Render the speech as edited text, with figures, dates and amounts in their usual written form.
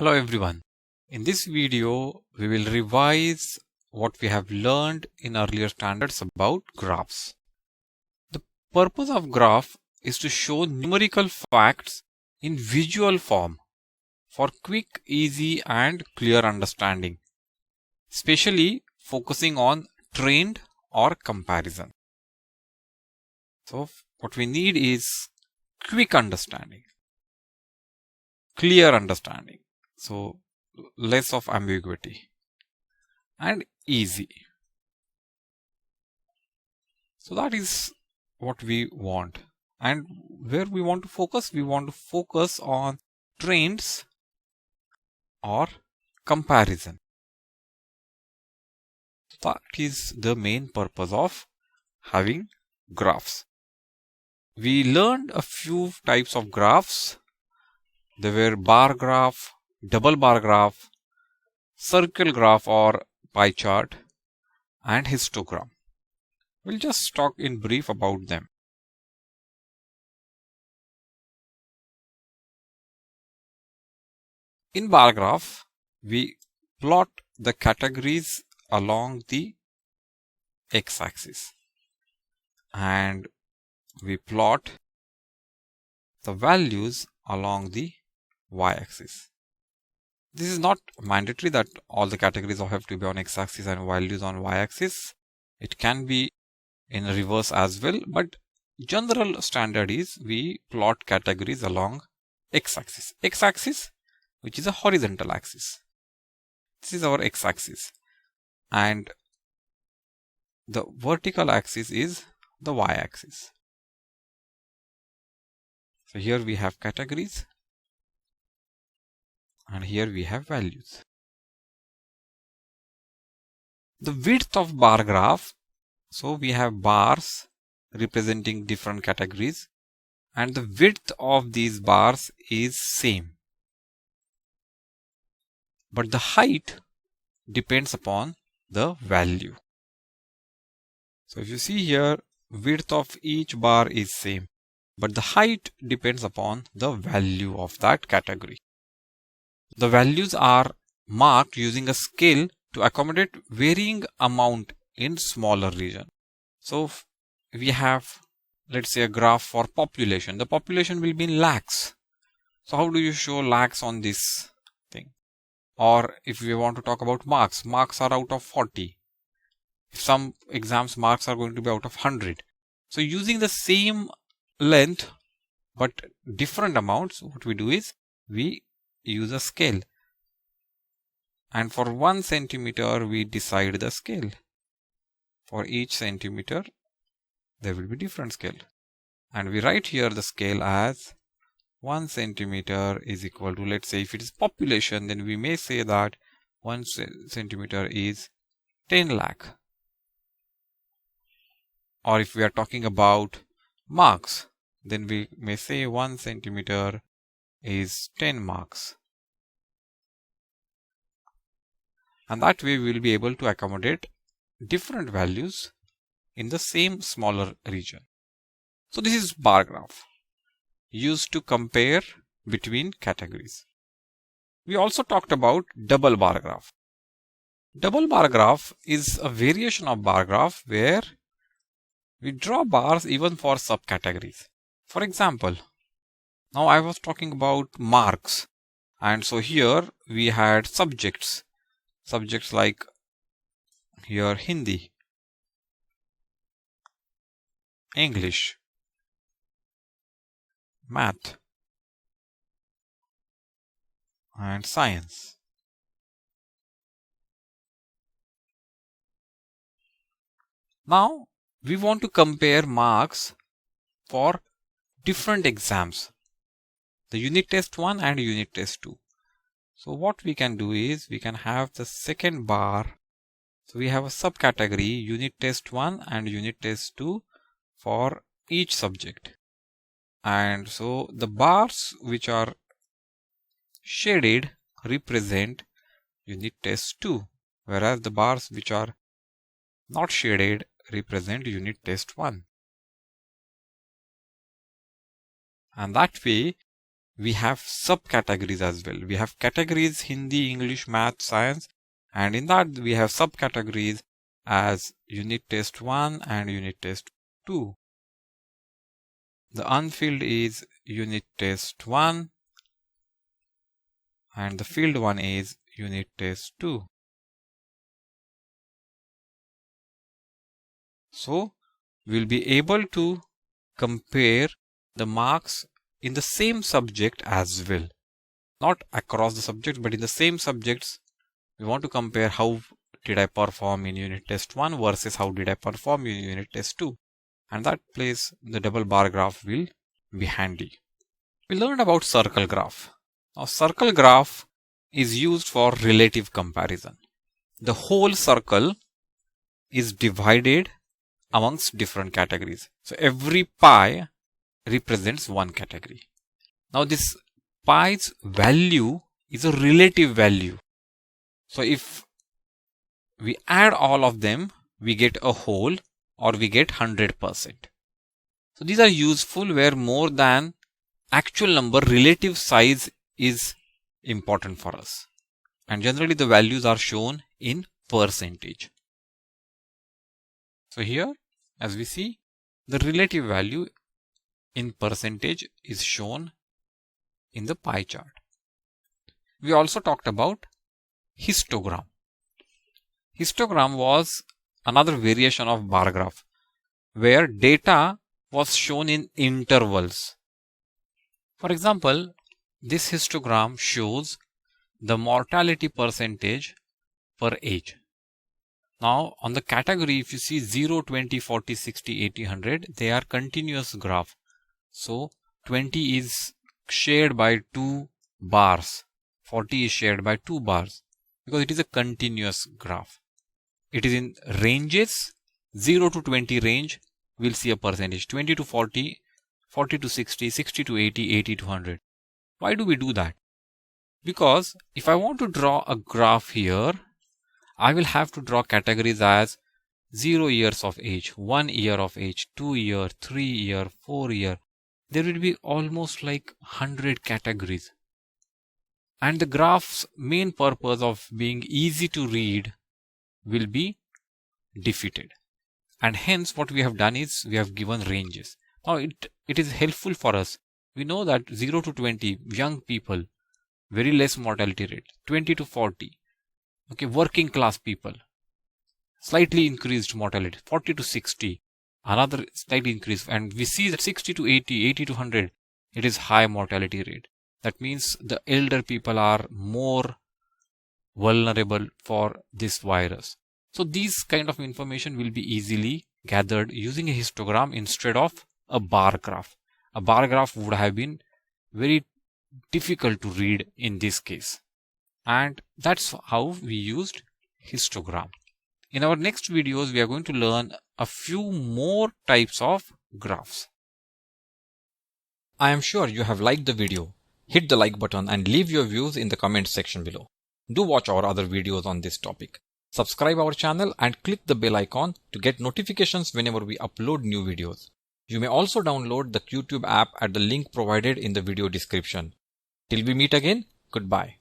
Hello everyone. In this video, we will revise what we have learned in earlier standards about graphs. The purpose of graph is to show numerical facts in visual form for quick, easy and clear understanding, especially focusing on trend or comparison. So what we need is quick understanding, clear understanding. So less of ambiguity and easy. So that is what we want. And where we want to focus on trends or comparison. That is the main purpose of having graphs. We learned a few types of graphs. There were bar graph, double bar graph, circle graph or pie chart, and histogram. We'll just talk in brief about them. In bar graph, we plot the categories along the x-axis and we plot the values along the y-axis. This is not mandatory that all the categories have to be on x-axis and values on y-axis. It can be in reverse as well, but general standard is we plot categories along x-axis. X-axis, which is a horizontal axis. This is our x-axis. And the vertical axis is the y-axis. So here we have categories and here we have values. The width of bar graph, so we have bars representing different categories and the width of these bars is same. But the height depends upon the value. So if you see here, width of each bar is same, but the height depends upon the value of that category. The values are marked using a scale to accommodate varying amount in smaller region. So we have, let's say, a graph for population. The population will be in lakhs. So how do you show lakhs on this thing? Or if we want to talk about marks, marks are out of 40. If some exams marks are going to be out of 100. So using the same length but different amounts, what we do is we use a scale. And for 1 centimeter, we decide the scale. For each centimeter, there will be different scale. And we write here the scale as 1 centimeter is equal to, let's say, if it is population, then we may say that 1 centimeter is 10 lakh. Or if we are talking about marks, then we may say 1 centimeter is 10 marks. And that way we will be able to accommodate different values in the same smaller region. So this is bar graph used to compare between categories. We also talked about double bar graph. Double bar graph is a variation of bar graph where we draw bars even for subcategories. For example, now I was talking about marks, and so here we had subjects like here Hindi, English, math and science. Now we want to compare marks for different exams, the unit test 1 and unit test 2. So what we can do is we can have the second bar. So we have a subcategory unit test 1 and unit test 2 for each subject. And so the bars which are shaded represent unit test 2, whereas the bars which are not shaded represent unit test 1. And that way we have subcategories as well. We have categories Hindi, English, Math, Science, and in that we have subcategories as Unit Test 1 and Unit Test 2. The unfilled is Unit Test 1 and the filled one is Unit Test 2. So we'll be able to compare the marks in the same subject as well. Not across the subject, but in the same subjects, we want to compare how did I perform in Unit Test 1 versus how did I perform in Unit Test 2. And that place, the double bar graph will be handy. We learned about circle graph. Now, circle graph is used for relative comparison. The whole circle is divided amongst different categories. So every pie represents one category. Now this pie's value is a relative value. So if we add all of them, we get a whole or we get 100%. So these are useful where more than actual number, relative size is important for us. And generally the values are shown in percentage. So here, as we see, the relative value in percentage is shown in the pie chart. We also talked about histogram. Histogram was another variation of bar graph where data was shown in intervals. For example, this histogram shows the mortality percentage per age. Now on the category, if you see 0, 20, 40, 60, 80, 100, they are continuous graph. So 20 is shared by 2 bars, 40 is shared by 2 bars because it is a continuous graph. It is in ranges. 0 to 20 range, we'll see a percentage. 20 to 40, 40 to 60, 60 to 80, 80 to 100. Why do we do that? Because if I want to draw a graph here, I will have to draw categories as 0 years of age, 1 year of age, 2 year, 3 year, 4 year. There will be almost like 100 categories. And the graph's main purpose of being easy to read will be defeated. And hence what we have done is we have given ranges. Now it is helpful for us. We know that 0 to 20, young people, very less mortality rate. 20 to 40, okay, working class people, slightly increased mortality. 40 to 60, another slightly increase. And we see that 60 to 80, 80 to 100, it is high mortality rate. That means the elder people are more vulnerable for this virus. So these kind of information will be easily gathered using a histogram instead of a bar graph. A bar graph would have been very difficult to read in this case. And that's how we used histogram. In our next videos, we are going to learn a few more types of graphs. I am sure you have liked the video. Hit the like button and leave your views in the comment section below. Do watch our other videos on this topic. Subscribe our channel and click the bell icon to get notifications whenever we upload new videos. You may also download the QTube app at the link provided in the video description. Till we meet again, goodbye.